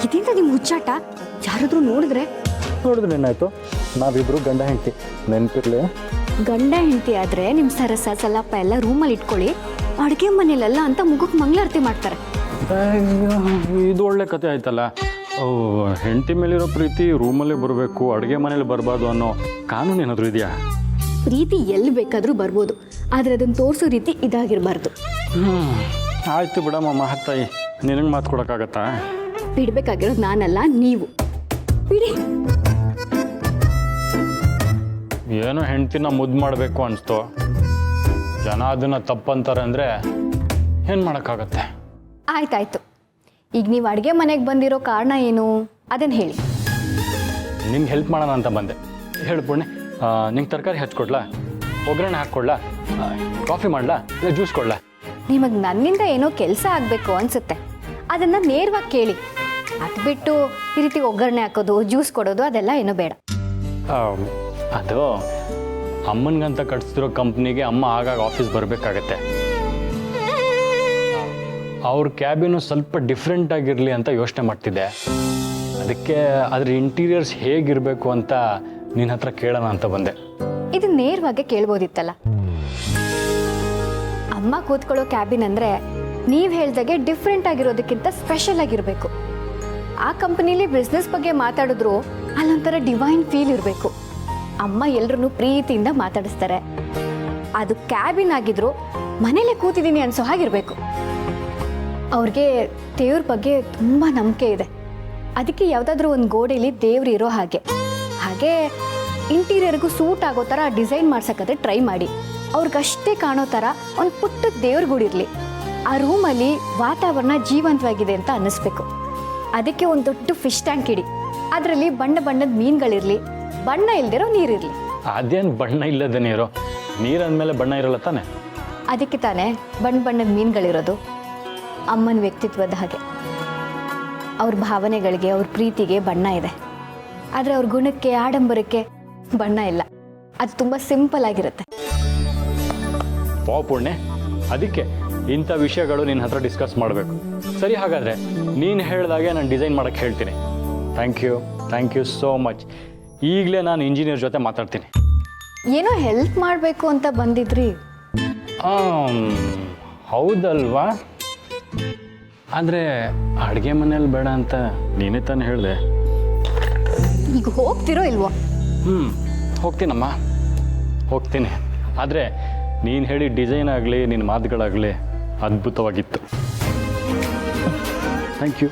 ಇದರಿಂದ ನಿಮ್ಮ ಹುಚ್ಚಾಟ ಯಾರಾದ್ರೂ ನೋಡಿದ್ರೆ ಏನಾಯ್ತು? ನಾವಿಬ್ರು ಗಂಡ ಹೆಂಡತಿ, ನೆನಪಿರ್ಲಿ. ಗಂಡ ಹೆಂಡತಿ ಆದ್ರೆ ನಿಮ್ಮ ಸರಸ ಸಲಪ ಎಲ್ಲ ರೂಮಲ್ಲಿ ಇಟ್ಕೊಳ್ಳಿ, ಅಡುಗೆ ಮನೇಲೆಲ್ಲ ಅಂತ ಮುಖಕ್ಕೆ ಮಂಗಳಾರತಿ ಮಾಡ್ತಾರೆ. ಇದು ಒಳ್ಳೆ ಕತೆ ಆಯ್ತಲ್ಲ. ಹೆಂಡತಿ ಮೇಲಿರೋ ಪ್ರೀತಿ ರೂಮಲ್ಲೇ ಬರಬೇಕು, ಅಡುಗೆ ಮನೇಲಿ ಬರಬಾರ್ದು ಅನ್ನೋ ಕಾನೂನು ಏನಾದರೂ ಇದೆಯಾ? ಪ್ರೀತಿ ಎಲ್ಲಿ ಬೇಕಾದರೂ ಬರ್ಬೋದು, ಆದರೆ ಅದನ್ನು ತೋರಿಸೋ ರೀತಿ ಇದಾಗಿರಬಾರ್ದು. ಆಯ್ತು ಬಿಡಮ್ಮ ಮಹತ್ತಾಯಿ, ನಿನಗೆ ಮಾತು ಕೊಡೋಕ್ಕಾಗತ್ತಾ? ಬಿಡ್ಬೇಕಾಗಿರೋದು ನಾನಲ್ಲ, ನೀವು ಬಿಡಿ. ಏನೋ ಹೆಂಡ್ತಿನ ಮುದ್ದು ಮಾಡಬೇಕು ಅನಿಸ್ತು, ಜನ ಅದನ್ನು ತಪ್ಪಂತಾರೆ ಅಂದರೆ ಏನು ಮಾಡೋಕ್ಕಾಗತ್ತೆ? ಆಯ್ತಾಯ್ತು, ಈಗ ನೀವು ಅಡುಗೆ ಮನೆಗೆ ಬಂದಿರೋ ಕಾರಣ ಏನು ಅದನ್ನು ಹೇಳಿ. ನಿಂಗೆ ಹೆಲ್ಪ್ ಮಾಡೋಣ ಅಂತ ಬಂದೆ. ಹೇಳು ಪುಣ್ಯ, ನಿಂಗೆ ತರಕಾರಿ ಹಚ್ಕೊಡ್ಲಾ, ಒಗ್ಗರಣೆ ಹಾಕ್ಕೊಡ್ಲಾ, ಕಾಫಿ ಮಾಡಲಾ, ಇಲ್ಲ ಜ್ಯೂಸ್ ಕೊಡ್ಲಾ? ನಿಮಗೆ ನನ್ನಿಂದ ಏನೋ ಕೆಲಸ ಆಗಬೇಕು ಅನಿಸುತ್ತೆ, ಅದನ್ನು ನೇರವಾಗಿ ಕೇಳಿ. ಅದು ಬಿಟ್ಟು ಈ ರೀತಿ ಒಗ್ಗರಣೆ ಹಾಕೋದು, ಜ್ಯೂಸ್ ಕೊಡೋದು ಅದೆಲ್ಲ ಏನೋ ಬೇಡ. ಅದು ಅಮ್ಮನಿಗಂತ ಕಟ್ಸಿರೋ ಕಂಪ್ನಿಗೆ ಅಮ್ಮ ಆಗಾಗ ಆಫೀಸ್ ಬರಬೇಕಾಗತ್ತೆ. ಅವ್ರ ಕ್ಯಾಬಿನು ಸ್ವಲ್ಪ ಡಿಫ್ರೆಂಟ್ ಆಗಿರಲಿ ಅಂತ ಯೋಚನೆ ಮಾಡ್ತಿದ್ದೆ. ಅದಕ್ಕೆ ಅದ್ರ ಇಂಟೀರಿಯರ್ಸ್ ಹೇಗಿರಬೇಕು ಅಂತ ನಿನ್ನ ಹತ್ರ ಕೇಳೋಣ ಅಂತ ಬಂದೆ. ಇದು ನೇರವಾಗಿ ಕೇಳ್ಬೋದಿತ್ತಲ್ಲ. ಅಮ್ಮ ಕೂತ್ಕೊಳ್ಳೋ ಕ್ಯಾಬಿನ್ ಅಂದರೆ ನೀವು ಹೇಳ್ದಾಗೆ ಡಿಫ್ರೆಂಟ್ ಆಗಿರೋದಕ್ಕಿಂತ ಸ್ಪೆಷಲ್ ಆಗಿರಬೇಕು. ಆ ಕಂಪನಿಲಿ ಬಿಸ್ನೆಸ್ ಬಗ್ಗೆ ಮಾತಾಡಿದ್ರು ಅಲ್ಲೊಂಥರ ಡಿವೈನ್ ಫೀಲ್ ಇರಬೇಕು. ಅಮ್ಮ ಎಲ್ಲರನ್ನೂ ಪ್ರೀತಿಯಿಂದ ಮಾತಾಡಿಸ್ತಾರೆ. ಅದು ಕ್ಯಾಬಿನ್ ಆಗಿದ್ರು ಮನೇಲೆ ಕೂತಿದ್ದೀನಿ ಅನ್ಸೋ ಹಾಗಿರಬೇಕು. ಅವ್ರಿಗೆ ದೇವ್ರ ಬಗ್ಗೆ ತುಂಬ ನಂಬಿಕೆ ಇದೆ. ಅದಕ್ಕೆ ಯಾವುದಾದ್ರೂ ಒಂದು ಗೋಡೆಯಲ್ಲಿ ದೇವ್ರು ಇರೋ ಹಾಗೆ ಇಂಟೀರಿಯರ್ಗೂ ಸೂಟ್ ಆಗೋ ಥರ ಡಿಸೈನ್ ಮಾಡ್ಸೋಕ್ಕಾದ್ರೆ ಟ್ರೈ ಮಾಡಿ. ಅವ್ರಿಗಷ್ಟೇ ಕಾಣೋ ಥರ ಒಂದು ಪುಟ್ಟ ದೇವ್ರ ಗುಡಿರಲಿ. ಆ ರೂಮಲ್ಲಿ ವಾತಾವರಣ ಜೀವಂತವಾಗಿದೆ ಅಂತ ಅನ್ನಿಸ್ಬೇಕು. ಅದಕ್ಕೆ ಒಂದು ದೊಡ್ಡ ಫಿಶ್ ಟ್ಯಾಂಕ್ ಇಡಿ, ಅದರಲ್ಲಿ ಬಣ್ಣ ಬಣ್ಣದ ಮೀನುಗಳಿರಲಿ, ಬಣ್ಣ ಇಲ್ದಿರೋ ನೀರಿರಲಿ. ಅದೇನು ಬಣ್ಣ ಇಲ್ಲದೇ ನೀರು? ನೀರು ಅಂದಮೇಲೆ ಬಣ್ಣ ಇರಲ್ಲ ತಾನೆ? ಅದಕ್ಕೆ ತಾನೇ ಬಣ್ಣ ಬಣ್ಣದ ಮೀನುಗಳಿರೋದು. ಅಮ್ಮನ ವ್ಯಕ್ತಿತ್ವದ ಹಾಗೆ ಅವ್ರ ಭಾವನೆಗಳಿಗೆ, ಅವ್ರ ಪ್ರೀತಿಗೆ ಬಣ್ಣ ಇದೆ, ಆದರೆ ಅವ್ರ ಗುಣಕ್ಕೆ, ಆಡಂಬರಕ್ಕೆ ಬಣ್ಣ ಇಲ್ಲ. ಅದು ತುಂಬ ಸಿಂಪಲ್ ಆಗಿರುತ್ತೆ. ಪುಣ್ಯ, ಅದಕ್ಕೆ ಇಂಥ ವಿಷಯಗಳು ನಿನ್ನ ಹತ್ರ ಡಿಸ್ಕಸ್ ಮಾಡಬೇಕು. ಸರಿ, ಹಾಗಾದರೆ ನೀನು ಹೇಳಿದಾಗೆ ನಾನು ಡಿಸೈನ್ ಮಾಡೋಕ್ಕೆ ಹೇಳ್ತೀನಿ. Thank you so much. ಈಗಲೇ ನಾನು ಇಂಜಿನಿಯರ್ ಜೊತೆ ಮಾತಾಡ್ತೀನಿ. ಏನೋ ಹೆಲ್ಪ್ ಮಾಡಬೇಕು ಅಂತ ಬಂದಿದ್ರಿ? ಹೌದಲ್ವಾ? ಆದರೆ ಅಡುಗೆ ಮನೇಲಿ ಬೇಡ ಅಂತ ನೀನೇ ತಾನೇ ಹೇಳಿದೆ. ಈಗ ಹೋಗ್ತಿರೋ ಇಲ್ವೋ? ಹೋಗ್ತೀನಮ್ಮ, ಹೋಗ್ತೀನಿ. ಆದರೆ ನೀನು ಹೇಳಿ ಡಿಸೈನ್ ಆಗಲಿ, ನಿನ್ನ ಮಾತುಗಳಾಗಲಿ ಅದ್ಭುತವಾಗಿತ್ತು. Thank you.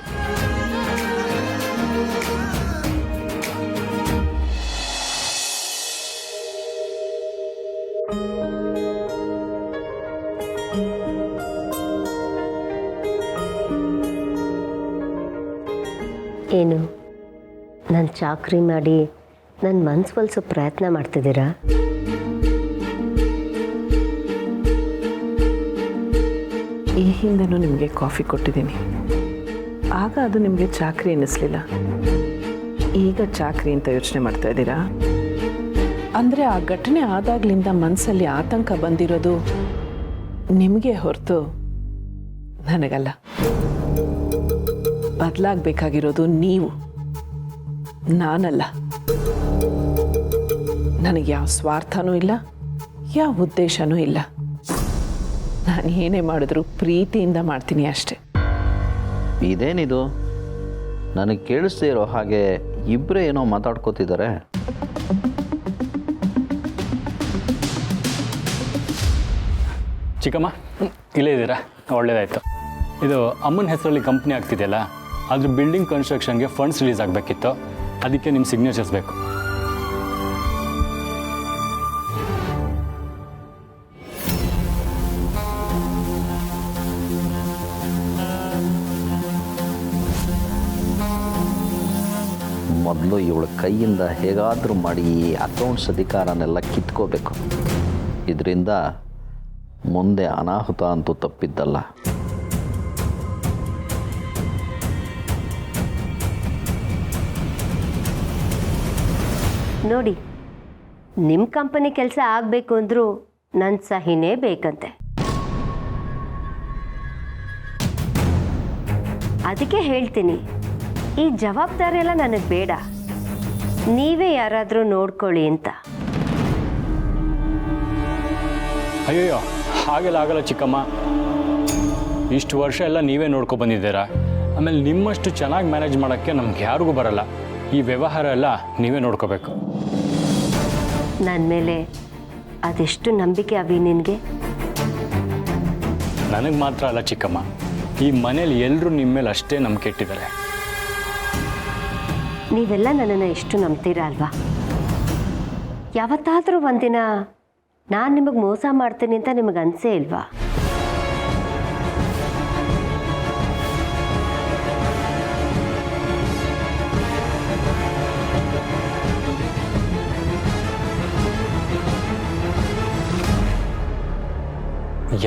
ಏನು ನಾನು ಚಾಕ್ರಿ ಮಾಡಿ ನನ್ನ ಮನಸ್ಸು ಒಲಿಸೋ ಪ್ರಯತ್ನ ಮಾಡ್ತಿದ್ದೀರಾ? ಈ ಹಿಂದೆನೂ ನಿಮಗೆ ಕಾಫಿ ಕೊಟ್ಟಿದ್ದೀನಿ, ಆಗ ಅದು ನಿಮಗೆ ಚಾಕ್ರಿ ಅನ್ನಿಸ್ಲಿಲ್ಲ. ಈಗ ಚಾಕ್ರಿ ಅಂತ ಯೋಚನೆ ಮಾಡ್ತಾ ಇದ್ದೀರಾ? ಅಂದರೆ ಆ ಘಟನೆ ಆದಾಗ್ಲಿಂದ ಮನಸ್ಸಲ್ಲಿ ಆತಂಕ ಬಂದಿರೋದು ನಿಮಗೆ ಹೊರತು ನನಗಲ್ಲ. ಬದಲಾಗಬೇಕಾಗಿರೋದು ನೀವು, ನಾನಲ್ಲ. ನನಗೆ ಯಾವ ಸ್ವಾರ್ಥನೂ ಇಲ್ಲ, ಯಾವ ಉದ್ದೇಶನೂ ಇಲ್ಲ. ನಾನು ಏನೇ ಮಾಡಿದ್ರು ಪ್ರೀತಿಯಿಂದ ಮಾಡ್ತೀನಿ ಅಷ್ಟೆ. ಇದೇನಿದು? ನನಗೆ ಕೇಳಿಸ್ದೇ ಇರೋ ಹಾಗೆ ಇಬ್ಬರೇ ಏನೋ ಮಾತಾಡ್ಕೋತಿದ್ದಾರೆ. ಚಿಕ್ಕಮ್ಮ, ಇಲ್ಲೇ ಇದ್ದೀರಾ? ಒಳ್ಳೇದಾಯಿತು. ಇದು ಅಮ್ಮನ ಹೆಸರಲ್ಲಿ ಕಂಪ್ನಿ ಆಗ್ತಿದೆಯಲ್ಲ, ಅದ್ರ ಬಿಲ್ಡಿಂಗ್ ಕನ್ಸ್ಟ್ರಕ್ಷನ್ಗೆ ಫಂಡ್ಸ್ ರಿಲೀಸ್ ಆಗಬೇಕಿತ್ತು. ಅದಕ್ಕೆ ನಿಮ್ಮ ಸಿಗ್ನೇಚರ್ಸ್ ಬೇಕು. ಮೊದಲು ಇವಳ ಕೈಯಿಂದ ಹೇಗಾದರೂ ಮಾಡಿ ಈ ಅಕೌಂಟ್ಸ್ ಅಧಿಕಾರನೆಲ್ಲ ಕಿತ್ಕೋಬೇಕು. ಇದರಿಂದ ಮುಂದೆ ಅನಾಹುತ ಅಂತೂ ತಪ್ಪಿದ್ದಲ್ಲ. ನೋಡಿ, ನಿಮ್ಮ ಕಂಪನಿ ಕೆಲಸ ಆಗಬೇಕು ಅಂದರೂ ನನ್ನ ಸಹಿನೇ ಬೇಕಂತೆ. ಅದಕ್ಕೆ ಹೇಳ್ತೀನಿ, ಈ ಜವಾಬ್ದಾರಿ ಎಲ್ಲ ನನಗೆ ಬೇಡ, ನೀವೇ ಯಾರಾದರೂ ನೋಡ್ಕೊಳ್ಳಿ ಅಂತ. ಅಯ್ಯಯ್ಯೋ, ಹಾಗೆಲ್ಲ ಆಗಲ್ಲ ಚಿಕ್ಕಮ್ಮ. ಇಷ್ಟು ವರ್ಷ ಎಲ್ಲ ನೀವೇ ನೋಡ್ಕೊ ಬಂದಿದ್ದೀರಾ. ಆಮೇಲೆ ನಿಮ್ಮಷ್ಟು ಚೆನ್ನಾಗಿ ಮ್ಯಾನೇಜ್ ಮಾಡೋಕ್ಕೆ ನಮ್ಗೆ ಯಾರಿಗೂ ಬರಲ್ಲ. ಈ ವ್ಯವಹಾರ ಎಲ್ಲ ನೀವೇ ನೋಡ್ಕೋಬೇಕು. ನನ್ನ ಮೇಲೆ ಅದೆಷ್ಟು ನಂಬಿಕೆ ಅವಿ ನಿನಗೆ? ನನಗೆ ಮಾತ್ರ ಅಲ್ಲ ಚಿಕ್ಕಮ್ಮ, ಈ ಮನೇಲಿ ಎಲ್ಲರೂ ನಿಮ್ಮ ಮೇಲೆ ಅಷ್ಟೇ ನಂಬಿಕೆ ಇಟ್ಟಿದ್ದಾರೆ. ನೀವೆಲ್ಲ ನನ್ನನ್ನು ಎಷ್ಟು ನಂಬ್ತೀರಾ ಅಲ್ವಾ? ಯಾವತ್ತಾದರೂ ಒಂದಿನ ನಾನು ನಿಮಗೆ ಮೋಸ ಮಾಡ್ತೀನಿ ಅಂತ ನಿಮಗೆ ಅನಿಸೇ ಇಲ್ವಾ?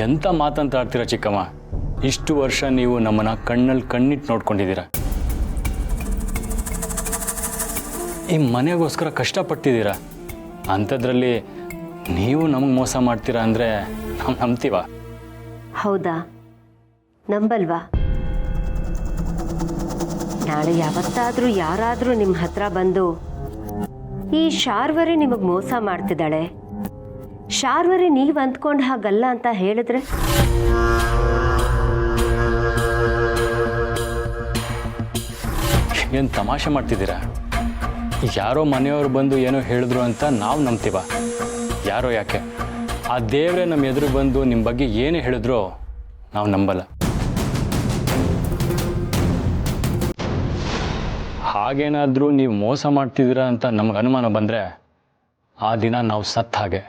ಎಂಥ ಮಾತಂತ ಆಡ್ತೀರಾ ಚಿಕ್ಕಮ್ಮ. ಇಷ್ಟು ವರ್ಷ ನೀವು ನಮ್ಮನ್ನು ಕಣ್ಣಲ್ಲಿ ಕಣ್ಣಿಟ್ಟು ನೋಡ್ಕೊಂಡಿದ್ದೀರ. ಈ ಮನೆಗೋಸ್ಕರ ಕಷ್ಟಪಟ್ಟಿದ್ದೀರಾ. ಅಂಥದ್ರಲ್ಲಿ ನೀವು ನಮಗೆ ಮೋಸ ಮಾಡ್ತೀರಾ ಅಂದರೆ ನಾವು ನಂಬ್ತೀವ? ಹೌದಾ? ನಂಬಲ್ವಾ? ನಾಳೆ ಯಾವತ್ತಾದರೂ ಯಾರಾದರೂ ನಿಮ್ಮ ಹತ್ರ ಬಂದು ಈ ಶಾರ್ವರಿ ನಿಮಗೆ ಮೋಸ ಮಾಡ್ತಿದ್ದಾಳೆ, ಶಾರ್ವರಿ ನೀವು ಅಂದ್ಕೊಂಡು ಹಾಗಲ್ಲ ಅಂತ ಹೇಳಿದ್ರೆ? ಏನು ತಮಾಷೆ ಮಾಡ್ತಿದ್ದೀರಾ? ಯಾರೋ ಮನೆಯವರು ಬಂದು ಏನೋ ಹೇಳಿದ್ರು ಅಂತ ನಾವು ನಂಬ್ತೀವ? ಯಾರೋ ಯಾಕೆ, ಆ ದೇವರೇ ನಮ್ಮ ಎದುರು ಬಂದು ನಿಮ್ಮ ಬಗ್ಗೆ ಏನೇ ಹೇಳಿದ್ರು ನಾವು ನಂಬಲ್ಲ. ಹಾಗೇನಾದರೂ ನೀವು ಮೋಸ ಮಾಡ್ತಿದ್ದೀರಾ ಅಂತ ನಮ್ಗೆ ಅನುಮಾನ ಬಂದರೆ ಆ ದಿನ ನಾವು ಸತ್ತ ಹಾಗೆ.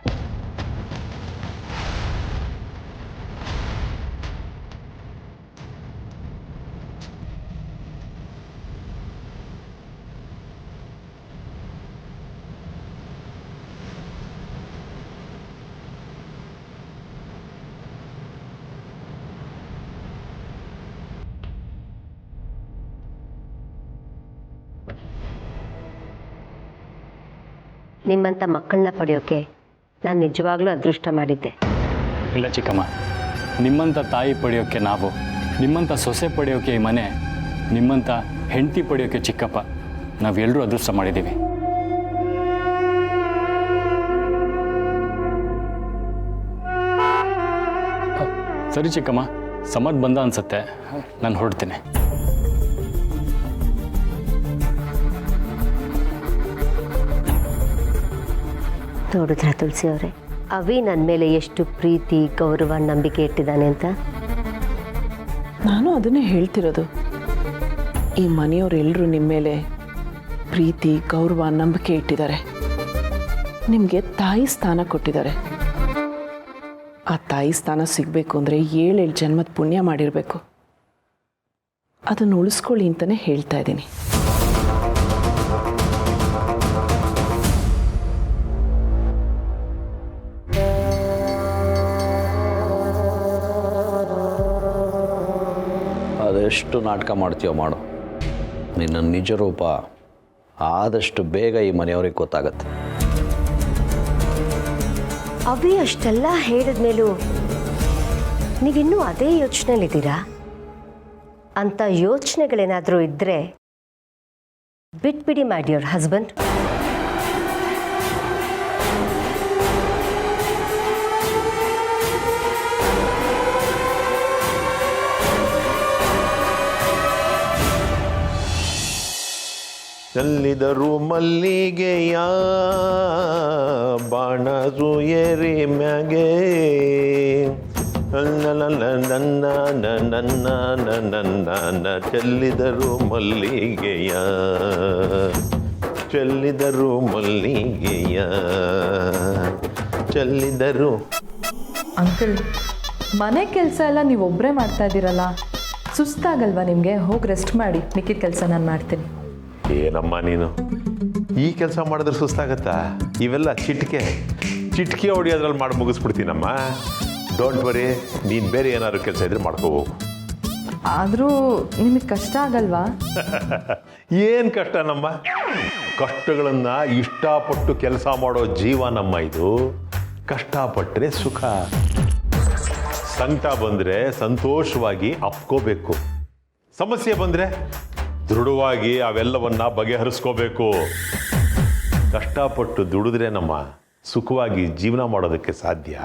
ನಿಮ್ಮಂಥ ಮಕ್ಕಳನ್ನ ಪಡೆಯೋಕೆ ನಾನು ನಿಜವಾಗ್ಲೂ ಅದೃಷ್ಟ ಮಾಡಿದ್ದೆ. ಇಲ್ಲ ಚಿಕ್ಕಮ್ಮ, ನಿಮ್ಮಂಥ ತಾಯಿ ಪಡೆಯೋಕ್ಕೆ ನಾವು, ನಿಮ್ಮಂಥ ಸೊಸೆ ಪಡೆಯೋಕ್ಕೆ ಈ ಮನೆ, ನಿಮ್ಮಂಥ ಹೆಂಡತಿ ಪಡೆಯೋಕ್ಕೆ ಚಿಕ್ಕಪ್ಪ, ನಾವೆಲ್ಲರೂ ಅದೃಷ್ಟ ಮಾಡಿದ್ದೀವಿ. ಸರಿ ಚಿಕ್ಕಮ್ಮ, ಸಮತ್ ಬಂದ ಅನ್ಸುತ್ತೆ, ನಾನು ಹೊರಡ್ತೀನಿ. ನೋಡಿದ್ರ ತುಳಸಿ ಅವರೇ, ಅವಿ ನನ್ನ ಮೇಲೆ ಎಷ್ಟು ಪ್ರೀತಿ, ಗೌರವ, ನಂಬಿಕೆ ಇಟ್ಟಿದ್ದಾನೆ ಅಂತ. ನಾನು ಅದನ್ನೇ ಹೇಳ್ತಿರೋದು. ಈ ಮನೆಯವರೆಲ್ಲರೂ ನಿಮ್ಮ ಮೇಲೆ ಪ್ರೀತಿ, ಗೌರವ, ನಂಬಿಕೆ ಇಟ್ಟಿದ್ದಾರೆ. ನಿಮಗೆ ತಾಯಿ ಸ್ಥಾನ ಕೊಟ್ಟಿದ್ದಾರೆ. ಆ ತಾಯಿ ಸ್ಥಾನ ಸಿಗಬೇಕು ಅಂದರೆ 7 ಜನ್ಮದ ಪುಣ್ಯ ಮಾಡಿರಬೇಕು. ಅದನ್ನು ಉಳಿಸ್ಕೊಳ್ಳಿ ಅಂತಲೇ ಹೇಳ್ತಾ ಇದ್ದೀನಿ. ಅದೆಷ್ಟು ನಾಟಕ ಮಾಡ್ತೀಯೋ ಮಾಡು. ನಿನ್ನ ನಿಜ ರೂಪ ಆದಷ್ಟು ಬೇಗ ಈ ಮನೆಯವ್ರಿಗೆ ಗೊತ್ತಾಗತ್ತೆ. ಅವಿ ಅಷ್ಟೆಲ್ಲ ಹೇಳಿದ್ಮೇಲೂ ನೀವಿನ್ನೂ ಅದೇ ಯೋಚನೆಯಲ್ಲಿದ್ದೀರಾ? ಅಂಥ ಯೋಚನೆಗಳೇನಾದರೂ ಇದ್ದರೆ ಬಿಟ್ಬಿಡಿ ಮೈ ಡಿಯರ್ ಹಸ್ಬೆಂಡ್. ಚೆಲ್ಲಿದರು ಮಲ್ಲಿಗೆಯ ಬಾಣರು ಎರಿ ಮ್ಯಾಗೆ, ನನ್ನ ಚೆಲ್ಲಿದರು ಮಲ್ಲಿಗೆಯ, ಚೆಲ್ಲಿದರು ಮಲ್ಲಿಗೆಯ, ಚೆಲ್ಲಿದರು. ಅಂಕಲ್, ಮನೆ ಕೆಲಸ ಎಲ್ಲ ನೀವು ಒಬ್ಬರೇ ಮಾಡ್ತಾ ಇದ್ದೀರಲ್ಲ, ಸುಸ್ತಾಗಲ್ವಾ ನಿಮಗೆ? ಹೋಗಿ ರೆಸ್ಟ್ ಮಾಡಿ, ಮಿಕ್ಕಿದ ಕೆಲಸ ನಾನು ಮಾಡ್ತೀನಿ. ಏನಮ್ಮ ನೀನು, ಈ ಕೆಲಸ ಮಾಡಿದ್ರೆ ಸುಸ್ತಾಗತ್ತಾ? ಇವೆಲ್ಲ ಚಿಟಿಕೆ ಹೊಡಿಯೋದ್ರಲ್ಲಿ ಮಾಡಿ ಮುಗಿಸ್ಬಿಡ್ತೀನಮ್ಮ. ಡೋಂಟ್ ವರಿ, ನೀನು ಬೇರೆ ಏನಾದ್ರು ಕೆಲಸ ಇದ್ರೆ ಮಾಡ್ಕೋಬೇಕು. ಆದರೂ ನಿಮಗೆ ಕಷ್ಟ ಆಗಲ್ವಾ? ಏನು ಕಷ್ಟ ನಮ್ಮ? ಕಷ್ಟಗಳನ್ನು ಇಷ್ಟಪಟ್ಟು ಕೆಲಸ ಮಾಡೋ ಜೀವ ನಮ್ಮ ಇದು. ಕಷ್ಟಪಟ್ಟರೆ ಸುಖ, ಸಂಕಟ ಬಂದರೆ ಸಂತೋಷವಾಗಿ ಅಪ್ಕೋಬೇಕು. ಸಮಸ್ಯೆ ಬಂದರೆ ದೃಢವಾಗಿ ಅವೆಲ್ಲವನ್ನ ಬಗೆಹರಿಸ್ಕೋಬೇಕು. ಕಷ್ಟಪಟ್ಟು ದುಡಿದ್ರೆ ನಮ್ಮ ಸುಖವಾಗಿ ಜೀವನ ಮಾಡೋದಕ್ಕೆ ಸಾಧ್ಯ.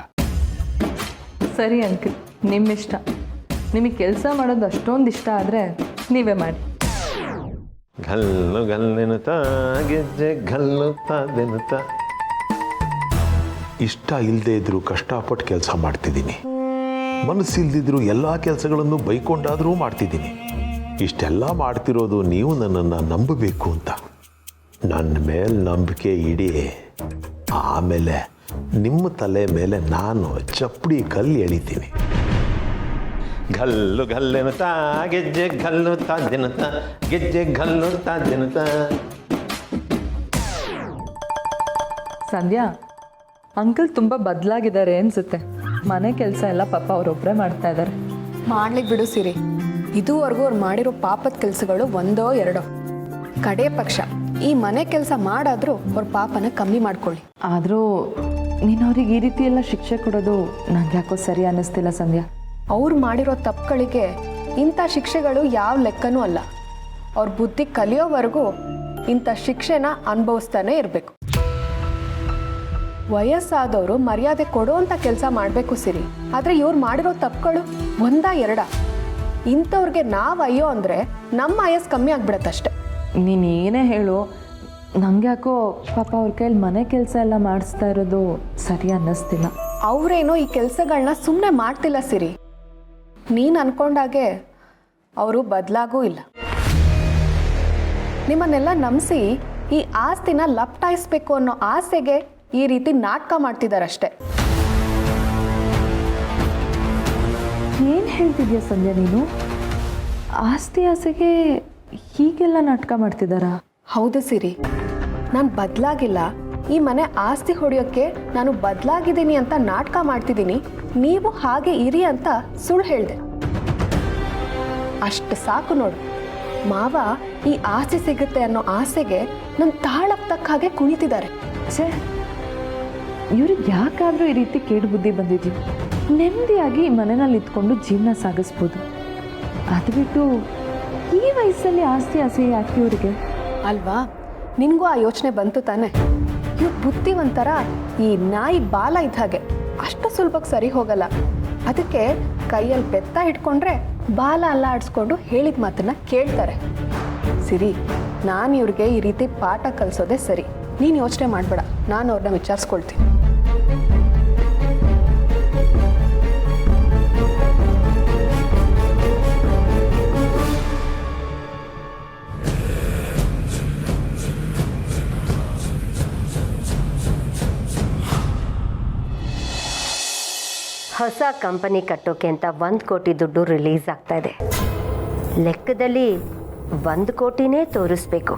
ಸರಿ ಅಂಕಲ್, ನಿಮ್ಮಿಷ್ಟ. ನಿಮಗೆ ಕೆಲಸ ಮಾಡೋದು ಅಷ್ಟೊಂದು ಇಷ್ಟ ಆದರೆ ನೀವೇ ಮಾಡಿ. ಗಲ್ಲು ಗಲ್ಲೆನುತ ಗೆಜ್ಜೆ ಗಲ್ಲುತ್ತ ದೆನುತ. ಇಷ್ಟ ಇಲ್ಲದೆ ಇದ್ರೂ ಕಷ್ಟಪಟ್ಟು ಕೆಲಸ ಮಾಡ್ತಿದ್ದೀನಿ. ಮನಸ್ಸಿಲ್ದಿದ್ರು ಎಲ್ಲ ಕೆಲಸಗಳನ್ನು ಬೈಕೊಂಡಾದರೂ ಮಾಡ್ತಿದ್ದೀನಿ. ಇಷ್ಟೆಲ್ಲ ಮಾಡ್ತಿರೋದು ನೀವು ನನ್ನನ್ನು ನಂಬಬೇಕು ಅಂತ. ನನ್ನ ಮೇಲೆ ನಂಬಿಕೆ ಇಡಿ. ಆಮೇಲೆ ನಿಮ್ಮ ತಲೆ ಮೇಲೆ ನಾನು ಚಪ್ಪಡಿ ಕಲ್ಲು ಎಳಿತೀನಿ. ಗಲ್ಲು ಗಲ್ಲೆನುತ ಗೆಜ್ಜೆ ಗಲ್ಲುತ್ತ ದೆನುತ ಗೆಜ್ಜೆ ಗಲ್ಲುತ್ತ ದೆನುತ. ಸಂಧ್ಯಾ, ಅಂಕಲ್ ತುಂಬ ಬದಲಾಗಿದ್ದಾರೆ ಅನಿಸುತ್ತೆ. ಮನೆ ಕೆಲಸ ಎಲ್ಲ ಪಾಪ ಅವರೊಬ್ಬರೇ ಮಾಡ್ತಾ ಇದ್ದಾರೆ. ಮಾಡ್ಲಿಕ್ಕೆ ಬಿಡು ಸಿರಿ. ಇದುವರೆಗೂ ಅವ್ರು ಮಾಡಿರೋ ಪಾಪದ ಕೆಲಸಗಳು ಒಂದೋ ಎರಡೋ. ಕಡೆ ಪಕ್ಷ ಈ ಮನೆ ಕೆಲಸ ಮಾಡಾದರೂ ಅವ್ರ ಪಾಪನ ಕಮ್ಮಿ ಮಾಡ್ಕೊಳ್ಳಿ. ಆದರೂ ನೀನು ಅವ್ರಿಗೆ ಈ ರೀತಿ ಎಲ್ಲ ಶಿಕ್ಷೆ ಕೊಡೋದು ನಂಗೆ ಯಾಕೋ ಸರಿ ಅನ್ನಿಸ್ತಿಲ್ಲ ಸಂಧ್ಯಾ. ಅವ್ರು ಮಾಡಿರೋ ತಪ್ಪುಗಳಿಗೆ ಇಂಥ ಶಿಕ್ಷೆಗಳು ಯಾವ ಲೆಕ್ಕನೂ ಅಲ್ಲ. ಅವ್ರ ಬುದ್ಧಿ ಕಲಿಯೋವರೆಗೂ ಇಂಥ ಶಿಕ್ಷೆನ ಅನುಭವಿಸ್ತಾನೆ ಇರಬೇಕು. ವಯಸ್ಸಾದವರು ಮರ್ಯಾದೆ ಕೊಡೋವಂಥ ಕೆಲಸ ಮಾಡಬೇಕು ಸಿರಿ. ಆದರೆ ಇವ್ರು ಮಾಡಿರೋ ತಪ್ಪುಗಳು ಒಂದಾ ಎರಡ. ಇಂಥವ್ರಿಗೆ ನಾವು ಅಯ್ಯೋ ಅಂದರೆ ನಮ್ಮ ವಯಸ್ಸು ಕಮ್ಮಿ ಆಗ್ಬಿಡತ್ತಷ್ಟೆ. ನೀನು ಏನೇ ಹೇಳು, ನಂಗೆ ಯಾಕೋ ಪಾಪ ಅವ್ರ ಕೈಯಲ್ಲಿ ಮನೆ ಕೆಲಸ ಎಲ್ಲ ಮಾಡಿಸ್ತಾ ಇರೋದು ಸರಿ ಅನ್ನಿಸ್ತಿಲ್ಲ. ಅವರೇನೋ ಈ ಕೆಲಸಗಳನ್ನ ಸುಮ್ಮನೆ ಮಾಡ್ತಿಲ್ಲ ಸಿರಿ. ನೀನು ಅನ್ಕೊಂಡಾಗೆ ಅವರು ಬದಲಾಗೂ ಇಲ್ಲ. ನಿಮ್ಮನ್ನೆಲ್ಲ ನಂಬಿಸಿ ಈ ಆಸ್ತಿನ ಲಪ್ಟಾಯಿಸ್ಬೇಕು ಅನ್ನೋ ಆಸೆಗೆ ಈ ರೀತಿ ನಾಟಕ ಮಾಡ್ತಿದ್ದಾರಷ್ಟೆ. ಏನು ಹೇಳ್ತಿದ್ಯಾ ಸಂಧ್ಯಾ ನೀನು? ಆಸ್ತಿ ಆಸೆಗೆ ಹೀಗೆಲ್ಲ ನಾಟಕ ಮಾಡ್ತಿದ್ದಾರಾ? ಹೌದು ಸಿರಿ, ನಾನು ಬದಲಾಗಿಲ್ಲ. ಈ ಮನೆ ಆಸ್ತಿ ಹೊಡೆಯೋಕ್ಕೆ ನಾನು ಬದಲಾಗಿದ್ದೀನಿ ಅಂತ ನಾಟಕ ಮಾಡ್ತಿದ್ದೀನಿ. ನೀವು ಹಾಗೆ ಇರಿ ಅಂತ ಸುಳ್ಳು ಹೇಳಿದೆ. ಅಷ್ಟು ಸಾಕು ನೋಡು. ಮಾವ ಈ ಆಸೆ ಸಿಗುತ್ತೆ ಅನ್ನೋ ಆಸೆಗೆ ನನ್ನ ತಾಳಕ್ಕೆ ತಕ್ಕ ಹಾಗೆ ಕುಣಿತಿದ್ದಾರೆ. ಛೇ, ಇವ್ರಿಗೆ ಯಾಕಾದರೂ ಈ ರೀತಿ ಕೇಡು ಬುದ್ಧಿ ಬಂದಿದ್ಯೋ? ನೆಮ್ಮದಿಯಾಗಿ ಮನೆಯಲ್ಲಿ ಇದ್ಕೊಂಡು ಜೀವನ ಸಾಗಿಸ್ಬೋದು. ಅದು ಬಿಟ್ಟು ಈ ವಯಸ್ಸಲ್ಲಿ ಆಸ್ತಿ ಆಸೆ ಯಾಕೆ ಇವರಿಗೆ? ಅಲ್ವಾ, ನಿನಗೂ ಆ ಯೋಚನೆ ಬಂತು ತಾನೆ? ಇವ್ರು ಬುದ್ಧಿವಂತರ ಈ ನಾಯಿ ಬಾಲ ಇದ್ದ ಹಾಗೆ. ಅಷ್ಟು ಸುಲಭಕ್ಕೆ ಸರಿ ಹೋಗಲ್ಲ. ಅದಕ್ಕೆ ಕೈಯಲ್ಲಿ ಬೆತ್ತ ಇಟ್ಕೊಂಡ್ರೆ ಬಾಲ ಅಲ್ಲಾಡಿಸ್ಕೊಂಡು ಹೇಳಿದ ಮಾತನ್ನ ಕೇಳ್ತಾರೆ. ಸಿರಿ, ನಾನು ಇವ್ರಿಗೆ ಈ ರೀತಿ ಪಾಠ ಕಲಿಸೋದೇ ಸರಿ. ನೀನು ಯೋಚನೆ ಮಾಡಬೇಡ, ನಾನು ಅವ್ರನ್ನ ವಿಚಾರಿಸ್ಕೊಳ್ತೀನಿ. ಹೊಸ ಕಂಪನಿ ಕಟ್ಟೋಕೆ ಅಂತ 1 ಕೋಟಿ ದುಡ್ಡು ರಿಲೀಸ್ ಆಗ್ತಾ ಇದೆ. ಲೆಕ್ಕದಲ್ಲಿ 1 ಕೋಟಿನೇ ತೋರಿಸ್ಬೇಕು.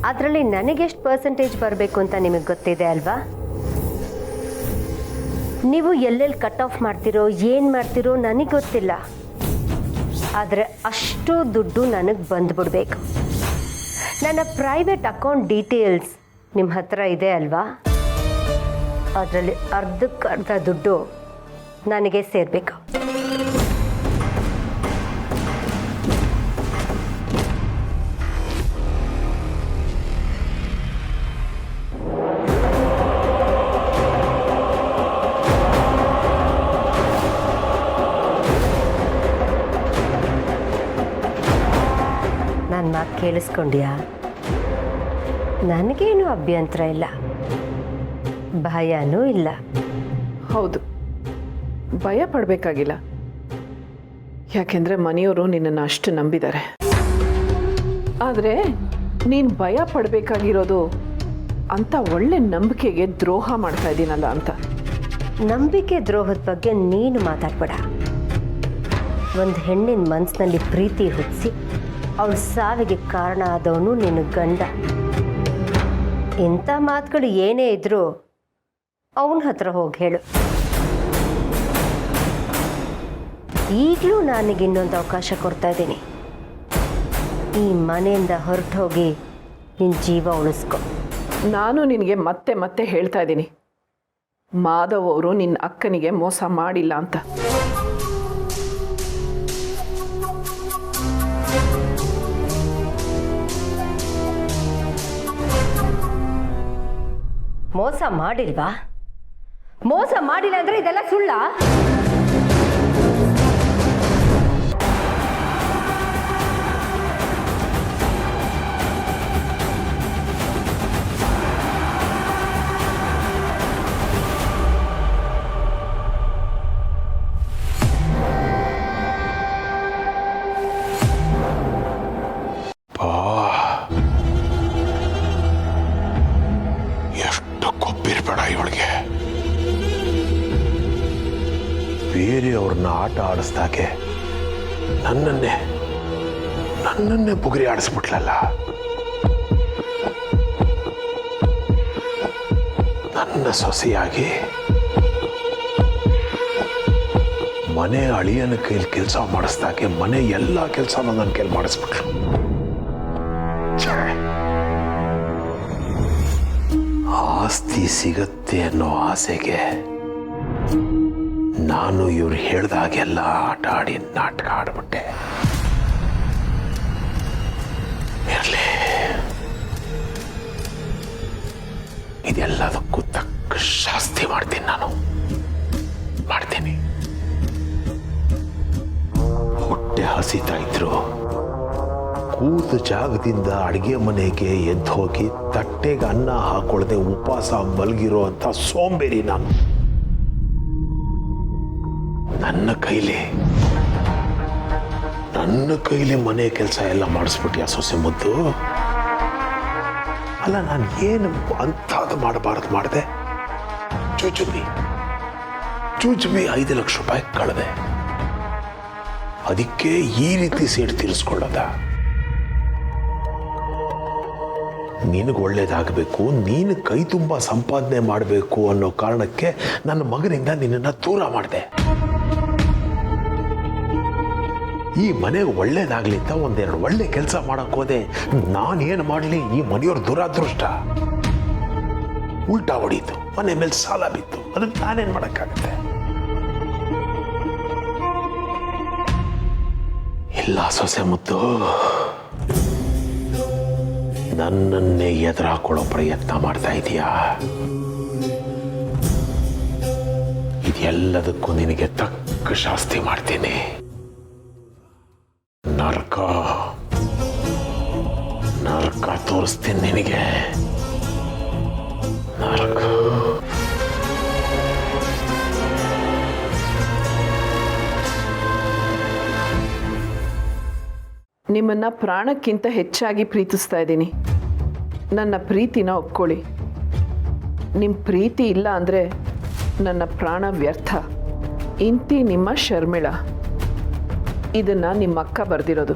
ಅದರಲ್ಲಿ ನನಗೆಷ್ಟು ಪರ್ಸೆಂಟೇಜ್ ಬರಬೇಕು ಅಂತ ನಿಮಗೆ ಗೊತ್ತಿದೆ ಅಲ್ವಾ? ನೀವು ಎಲ್ಲೆಲ್ಲಿ ಕಟ್ ಆಫ್ ಮಾಡ್ತಿರೋ, ಏನು ಮಾಡ್ತಿರೋ ನನಗೆ ಗೊತ್ತಿಲ್ಲ. ಆದರೆ ಅಷ್ಟು ದುಡ್ಡು ನನಗೆ ಬಂದುಬಿಡ್ಬೇಕು. ನನ್ನ ಪ್ರೈವೇಟ್ ಅಕೌಂಟ್ ಡೀಟೇಲ್ಸ್ ನಿಮ್ಮ ಹತ್ರ ಇದೆ ಅಲ್ವಾ? ಅದರಲ್ಲಿ ಅರ್ಧಕ್ಕರ್ಧ ದುಡ್ಡು ನನಗೆ ಸೇರಬೇಕು. ನನ್ನ ಮಾತು ಕೇಳಿಸ್ಕೊಂಡ್ಯಾ? ನನಗೇನು ಅಭ್ಯಂತರ ಇಲ್ಲ, ಭಯನೂ ಇಲ್ಲ. ಹೌದು, ಭಯ ಪಡಬೇಕಾಗಿಲ್ಲ. ಯಾಕೆಂದರೆ ಮನೆಯವರು ನಿನ್ನನ್ನು ಅಷ್ಟು ನಂಬಿದ್ದಾರೆ. ಆದರೆ ನೀನು ಭಯ ಪಡಬೇಕಾಗಿರೋದು ಅಂಥ ಒಳ್ಳೆ ನಂಬಿಕೆಗೆ ದ್ರೋಹ ಮಾಡ್ತಾ ಇದ್ದೀನಲ್ಲ ಅಂತ. ನಂಬಿಕೆ ದ್ರೋಹದ ಬಗ್ಗೆ ನೀನು ಮಾತಾಡ್ಬೇಡ. ಒಂದು ಹೆಣ್ಣಿನ ಮನಸ್ಸಿನಲ್ಲಿ ಪ್ರೀತಿ ಹುಟ್ಟಿಸಿ ಅವಳ ಸಾವಿಗೆ ಕಾರಣ ಆದವನು ನಿನ್ನ ಗಂಡ. ಇಂಥ ಮಾತುಗಳು ಏನೇ ಇದ್ರೂ ಅವನ ಹತ್ರ ಹೋಗಿ ಹೇಳು. ಈಗಲೂ ನನಗೆ ಇನ್ನೊಂದು ಅವಕಾಶ ಕೊಡ್ತಾ ಇದ್ದೀನಿ. ಈ ಮನೆಯಿಂದ ಹೊರಟು ಹೋಗಿ ನಿನ್ನ ಜೀವ ಉಳಿಸ್ಕೊ. ನಾನು ನಿನಗೆ ಮತ್ತೆ ಮತ್ತೆ ಹೇಳ್ತಾ ಇದ್ದೀನಿ, ಮಾಧವ್ ಅವರು ನಿನ್ನ ಅಕ್ಕನಿಗೆ ಮೋಸ ಮಾಡಿಲ್ಲ ಅಂತ. ಮೋಸ ಮಾಡಿಲ್ವಾ? ಮೋಸ ಮಾಡಿಲ್ಲ ಅಂದ್ರೆ ಇದೆಲ್ಲ ಸುಳ್ಳ? ಎಷ್ಟು ಕೊಬ್ಬಿರ್ಬೇಡ ಇವಳಿಗೆ. ಬೇರೆಯವ್ರನ್ನ ಆಟ ಆಡಿಸ್ದಾಗೆ ನನ್ನನ್ನೇ ಬುಗುರಿ ಆಡಿಸ್ಬಿಟ್ಲಲ್ಲ. ನನ್ನ ಸೊಸೆಯಾಗಿ ಮನೆ ಅಳಿಯನ ಕೈಲಿ ಕೆಲಸ ಮಾಡಿಸ್ದಾಗೆ ಮನೆ ಎಲ್ಲ ಕೆಲಸನೂ ನನ್ನ ಕೈಲಿ ಮಾಡಿಸ್ಬಿಟ್ಲು. ಆಸ್ತಿ ಸಿಗತ್ತೆ ಅನ್ನೋ ಆಸೆಗೆ ನಾನು ಇವ್ರು ಹೇಳ್ದಾಗೆಲ್ಲ ಆಟ ಆಡಿ ನಾಟಕ ಆಡ್ಬಿಟ್ಟೆ. ಇರಲಿ, ಇದೆಲ್ಲದಕ್ಕೂ ತಕ್ಕ ಶಾಸ್ತಿ ಮಾಡ್ತೀನಿ. ನಾನು ಮಾಡ್ತೀನಿ. ಹೊಟ್ಟೆ ಹಸಿತಾ ಇದ್ರು ಕೂತ ಜಾಗದಿಂದ ಅಡಿಗೆ ಮನೆಗೆ ಎದ್ದು ಹೋಗಿ ತಟ್ಟೆಗೆ ಅನ್ನ ಹಾಕೊಳ್ಳದೆ ಉಪವಾಸ ಮಲಗಿರೋ ಅಂತ ಸೋಂಬೇರಿ ನಾನು. ನನ್ನ ಕೈಲಿ ಮನೆ ಕೆಲಸ ಎಲ್ಲ ಮಾಡಿಸ್ಬಿಟ್ಟು ಸೊಸೆ ಮುದ್ದು. ಅಲ್ಲ, ನಾನು ಏನು ಅಂಥದ್ದು ಮಾಡಬಾರದು ಮಾಡಿದೆ? ಚೂಚುಬಿ 5 ಲಕ್ಷ ರೂಪಾಯಿ ಕಳೆದೆ. ಅದಕ್ಕೆ ಈ ರೀತಿ ಸೇಡು ತೀರಿಸ್ಕೊಳ್ಳೋದ? ನಿನಗೆ ಒಳ್ಳೇದಾಗಬೇಕು, ನೀನು ಕೈ ತುಂಬ ಸಂಪಾದನೆ ಮಾಡಬೇಕು ಅನ್ನೋ ಕಾರಣಕ್ಕೆ ನನ್ನ ಮಗನಿಂದ ನಿನ್ನನ್ನು ದೂರ ಮಾಡಿದೆ. ಈ ಮನೆಗೆ ಒಳ್ಳೇದಾಗ್ಲಿ ಅಂತ ಒಂದೆರಡು ಒಳ್ಳೆ ಕೆಲಸ ಮಾಡಕ್ ಹೋದೆ. ನಾನೇನು ಮಾಡಲಿ? ಈ ಮನೆಯವ್ರ ದುರಾದೃಷ್ಟ ಉಲ್ಟಾ ಹೊಡೀತು. ಮನೆ ಮೇಲೆ ಸಾಲ ಬಿತ್ತು. ಅದಕ್ಕೆ ನಾನೇನು ಮಾಡೋಕ್ಕಾಗತ್ತೆ? ಇಲ್ಲ ಸೊಸೆ ಮುದ್ದು, ನನ್ನನ್ನೇ ಎದುರಾಕೊಳ್ಳೋ ಪ್ರಯತ್ನ ಮಾಡ್ತಾ ಇದೀಯಾ? ಇದೆಲ್ಲದಕ್ಕೂ ನಿನಗೆ ತಕ್ಕ ಶಾಸ್ತಿ ಮಾಡ್ತೀನಿ. ನರಕ ತೋರಿಸ್ತೀನಿ ನಿನಗೆ. ನರಕ. ನಿಮ್ಮನ್ನ ಪ್ರಾಣಕ್ಕಿಂತ ಹೆಚ್ಚಾಗಿ ಪ್ರೀತಿಸ್ತಾ ಇದ್ದೀನಿ. ನನ್ನ ಪ್ರೀತಿನ ಒಪ್ಕೊಳ್ಳಿ. ನಿಮ್ಮ ಪ್ರೀತಿ ಇಲ್ಲ ಅಂದರೆ ನನ್ನ ಪ್ರಾಣ ವ್ಯರ್ಥ. ಇಂತಿ ನಿಮ್ಮ ಶರ್ಮಿಳಾ. ಇದನ್ನು ನಿಮ್ಮ ಅಕ್ಕ ಬರೆದಿರೋದು.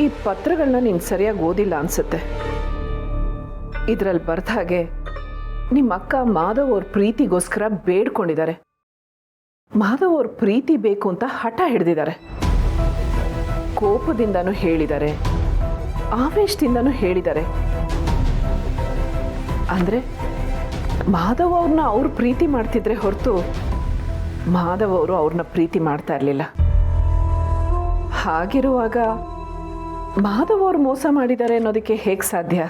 ಈ ಪತ್ರಗಳನ್ನ ನೀನು ಸರಿಯಾಗಿ ಓದಿಲ್ಲ ಅನಿಸುತ್ತೆ. ಇದರಲ್ಲಿ ಬರ್ದ ಹಾಗೆ ನಿಮ್ಮ ಅಕ್ಕ ಮಾಧವ್ ಅವ್ರ ಪ್ರೀತಿಗೋಸ್ಕರ ಬೇಡ್ಕೊಂಡಿದ್ದಾರೆ. ಮಾಧವ್ ಅವ್ರ ಪ್ರೀತಿ ಬೇಕು ಅಂತ ಹಠ ಹಿಡಿದಿದ್ದಾರೆ. ಕೋಪದಿಂದನೂ ಹೇಳಿದ್ದಾರೆ, ಆವೇಶದಿಂದನೂ ಹೇಳಿದ್ದಾರೆ. ಅಂದರೆ ಮಾಧವ್ ಅವ್ರನ್ನ ಅವ್ರು ಪ್ರೀತಿ ಮಾಡ್ತಿದ್ರೆ ಹೊರತು ಮಾಧವ್ ಅವರು ಅವ್ರನ್ನ ಪ್ರೀತಿ ಮಾಡ್ತಾ ಇರಲಿಲ್ಲ. ಹಾಗಿರುವಾಗ ಮಾಧವ್ ಅವ್ರು ಮೋಸ ಮಾಡಿದ್ದಾರೆ ಅನ್ನೋದಕ್ಕೆ ಹೇಗೆ ಸಾಧ್ಯ?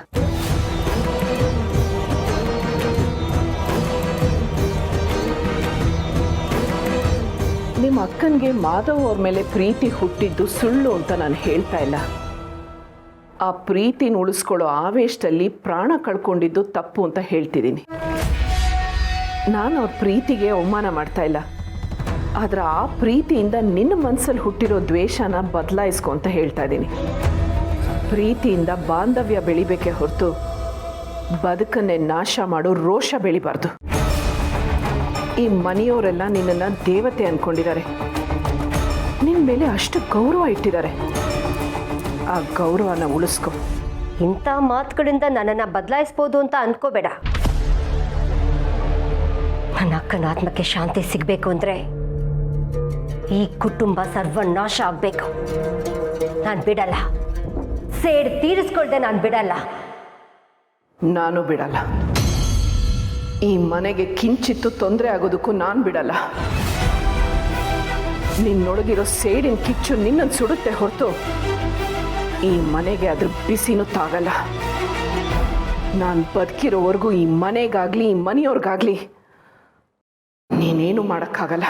ನಿಮ್ಮ ಅಕ್ಕನಿಗೆ ಮಾಧವ್ ಅವ್ರ ಮೇಲೆ ಪ್ರೀತಿ ಹುಟ್ಟಿದ್ದು ಸುಳ್ಳು ಅಂತ ನಾನು ಹೇಳ್ತಾ ಇಲ್ಲ. ಆ ಪ್ರೀತಿನ ಉಳಿಸ್ಕೊಳ್ಳೋ ಆವೇಶದಲ್ಲಿ ಪ್ರಾಣ ಕಳ್ಕೊಂಡಿದ್ದು ತಪ್ಪು ಅಂತ ಹೇಳ್ತಿದ್ದೀನಿ. ನಾನು ಅವ್ರ ಪ್ರೀತಿಗೆ ಅವಮಾನ ಮಾಡ್ತಾ ಇಲ್ಲ. ಆದರೆ ಆ ಪ್ರೀತಿಯಿಂದ ನಿನ್ನ ಮನಸ್ಸಲ್ಲಿ ಹುಟ್ಟಿರೋ ದ್ವೇಷನ ಬದಲಾಯಿಸ್ಕೊ ಅಂತ ಹೇಳ್ತಾ ಇದ್ದೀನಿ. ಪ್ರೀತಿಯಿಂದ ಬಾಂಧವ್ಯ ಬೆಳಿಬೇಕೆ ಹೊರತು ಬದುಕನ್ನೇ ನಾಶ ಮಾಡೋ ರೋಷ ಬೆಳಿಬಾರ್ದು. ಈ ಮನೆಯವರೆಲ್ಲ ನಿನ್ನನ್ನು ದೇವತೆ ಅಂದ್ಕೊಂಡಿದ್ದಾರೆ. ನಿನ್ನ ಮೇಲೆ ಅಷ್ಟು ಗೌರವ ಇಟ್ಟಿದ್ದಾರೆ. ಆ ಗೌರವನ ಉಳಿಸ್ಕೊ. ಇಂಥ ಮಾತುಗಳಿಂದ ನನ್ನನ್ನು ಬದಲಾಯಿಸ್ಬೋದು ಅಂತ ಅಂದ್ಕೋಬೇಡ. ನನ್ನ ಅಕ್ಕನ ಆತ್ಮಕ್ಕೆ ಶಾಂತಿ ಸಿಗಬೇಕು ಅಂದರೆ ಈ ಕುಟುಂಬ ಸರ್ವನಾಶ ಆಗಬೇಕು. ನಾನು ಬಿಡಲ್ಲ. ಸೇಡ್ ತೀರಿಸ್ಕೊಳ್ದೆ ನಾನು ಬಿಡಲ್ಲ. ನಾನು ಬಿಡಲ್ಲ. ಈ ಮನೆಗೆ ಕಿಂಚಿತ್ತು ತೊಂದರೆ ಆಗೋದಕ್ಕೂ ನಾನು ಬಿಡಲ್ಲ. ನಿನ್ನೊಳಗಿರೋ ಸೇಡಿನ ಕಿಚ್ಚು ನಿನ್ನನ್ನು ಸುಡುತ್ತೆ ಹೊರತು ಈ ಮನೆಗೆ ಅದ್ರ ಬಿಸಿನೂ ತಾಗಲ್ಲ. ನಾನು ಬದುಕಿರೋವರೆಗೂ ಈ ಮನೆಗಾಗಲಿ ಈ ಮನೆಯವ್ರಿಗಾಗಲಿ ನೀನೇನು ಮಾಡೋಕ್ಕಾಗಲ್ಲ.